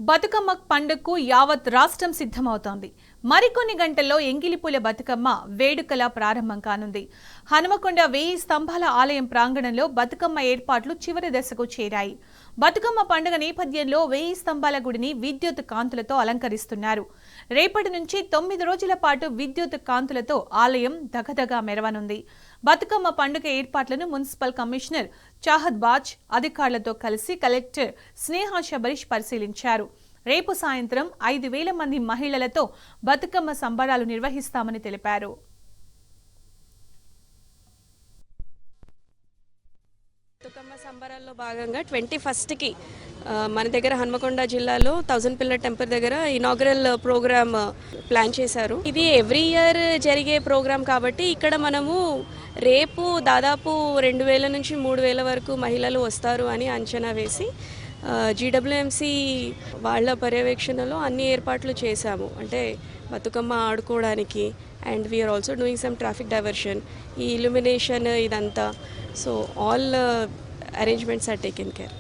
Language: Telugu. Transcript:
బతుకమ్మ పండుగకు యావత్ రాష్ట్రం సిద్ధమవుతోంది. మరికొన్ని గంటల్లో ఎంగిలిపూల బతుకమ్మ వేడుకల ప్రారంభం కానుంది. హనుమకొండ 1000 స్తంభాల ఆలయం ప్రాంగణంలో బతుకమ్మ ఏర్పాట్లు చివరి దశకు చేరాయి. బతుకమ్మ పండుగ నేపథ్యంలో 1000 స్తంభాల గుడిని విద్యుత్ కాంతులతో అలంకరిస్తున్నారు. రేపటి నుంచి 9 రోజుల పాటు విద్యుత్ కాంతులతో ఆలయం దగదగా మెరవనుంది. బతుకమ్మ పండుగ ఏర్పాట్లను మున్సిపల్ కమిషనర్ చాహద్ బాజ్ అధికారులతో కలిసి కలెక్టర్ స్నేహా శబరీష్ పరిశీలించారు. రేపు సాయంత్రం 5000 మంది మహిళలతో బతుకమ్మ సంబరాలు నిర్వహిస్తామని తెలిపారు. బతుకమ్మ సంబరాల్లో భాగంగా 21కి మన దగ్గర హన్మకొండ జిల్లాలో 1000 పిల్లర్ టెంపుల్ దగ్గర ఇనాగరల్ ప్రోగ్రామ్ ప్లాన్ చేశారు. ఇది ఎవ్రీ ఇయర్ జరిగే ప్రోగ్రామ్ కాబట్టి ఇక్కడ మనము రేపు దాదాపు 2000 నుంచి 3000 వరకు మహిళలు వస్తారు అని అంచనా వేసి జీడబ్ల్యూఎంసీ వాళ్ళ పర్యవేక్షణలో అన్ని ఏర్పాట్లు చేశాము. అంటే బతుకమ్మ ఆడుకోవడానికి and we're also doing some traffic diversion, ఈ ఇల్యూమినేషన్ ఇదంతా. So all arrangements are taken care.